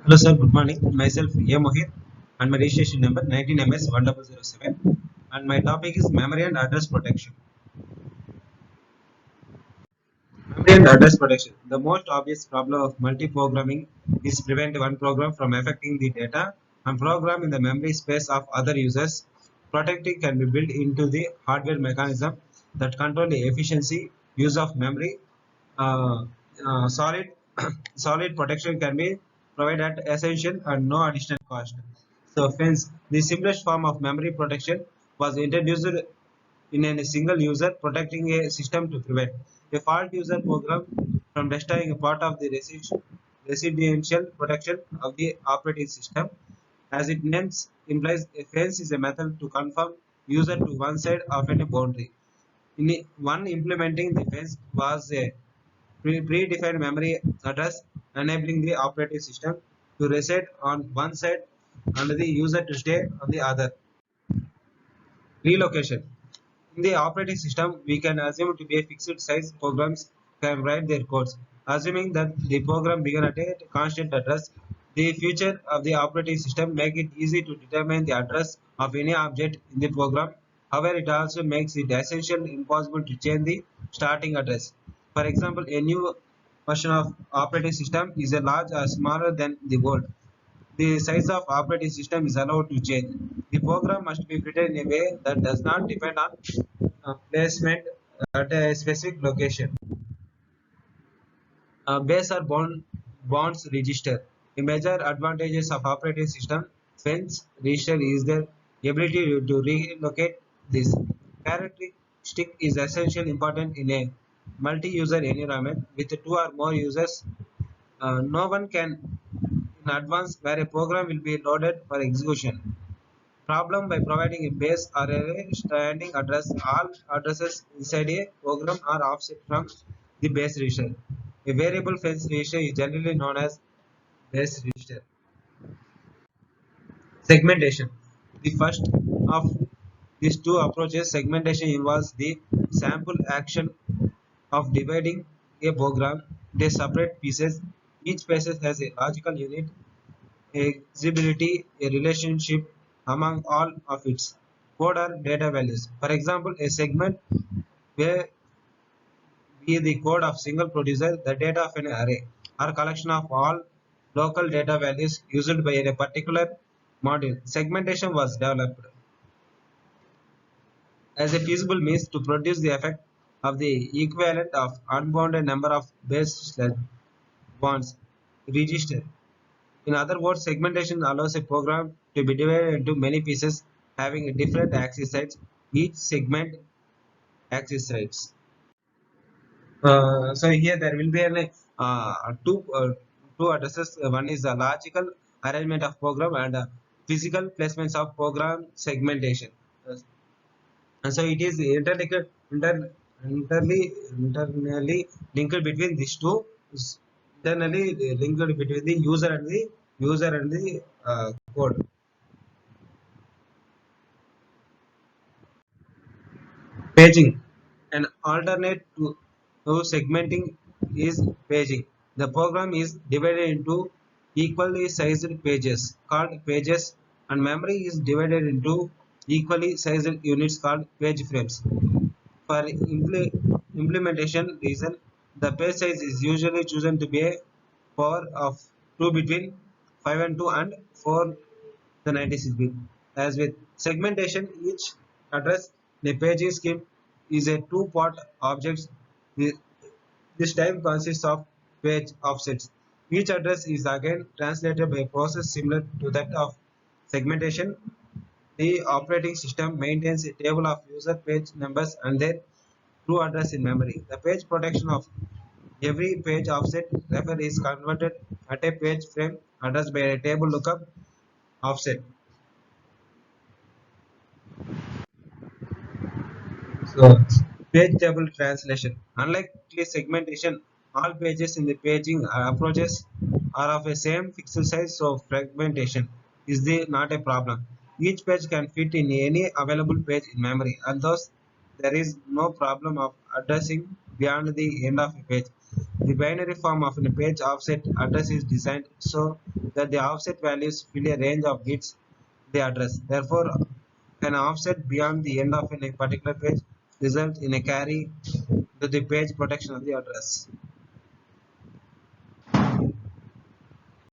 Hello sir, good morning. Myself Mohith and my registration number 19MS1007 and my topic is memory and address protection. Memory and address protection. The most obvious problem of multi-programming is prevent one program from affecting the data and program in the memory space of other users. Protecting can be built into the hardware mechanism that control the efficiency use of memory. Uh, solid solid protection can be provided at essential and no additional cost. So, hence, the simplest form of memory protection was introduced in a single user, protecting a system to prevent a fault user program from destroying a part of the residential protection of the operating system. As its name implies, a fence is a method to confirm user to one side of a boundary. One implementing the fence was a predefined memory address, enabling the operating system to reside on one side and the user to stay on the other. Relocation. In the operating system, we can assume to be a fixed size programs can write their codes. Assuming that the program began at a constant address, the feature of the operating system make it easy to determine the address of any object in the program. However, it also makes it essentially impossible to change the starting address. For example, a new version of operating system is a large or smaller than the old. The size of operating system is allowed to change. The program must be written in a way that does not depend on placement at a specific location. Base or bonds register. The major advantages of operating system fence register is their ability to relocate this. Characteristic is essentially important in a multi-user environment with two or more users. No one can in advance where a program will be loaded for execution. Problem by providing a base or a standing address, all addresses inside a program are offset from the base register. A variable fence register is generally known as base register. Segmentation. The first of these two approaches, segmentation involves the sample action of dividing a program into separate pieces. Each piece has a logical unit, exhibitability, a relationship among all of its code or data values. For example, a segment where be the code of single producer, the data of an array, or collection of all local data values used by a particular module. Segmentation was developed as a feasible means to produce the effect of the equivalent of unbounded number of base bonds registered. In other words, segmentation allows a program to be divided into many pieces having different access sites. Each segment access sites. So here there will be two addresses. One is the logical arrangement of program and physical placements of program segmentation. And so it is internally linked between these two. Internally linked between the user and the code. Paging. An alternate to segmenting is paging. The program is divided into equally sized pages called pages, and memory is divided into equally sized units called page frames. For implementation reason, the page size is usually chosen to be a power of 2 between 5 and 2 and 4 the 96 bit. As with segmentation, each address in a paging scheme is a two-part object. This type consists of page offsets. Each address is again translated by a process similar to that of segmentation. The operating system maintains a table of user page numbers and their true address in memory. The page protection of every page offset refer is converted at a page frame address by a table lookup offset. So, page table translation. Unlike segmentation, all pages in the paging approaches are of the same pixel size, so fragmentation is not a problem. Each page can fit in any available page in memory, and thus there is no problem of addressing beyond the end of a page. The binary form of a page offset address is designed so that the offset values fill a range of bits the address. Therefore, an offset beyond the end of a particular page results in a carry to the page protection of the address.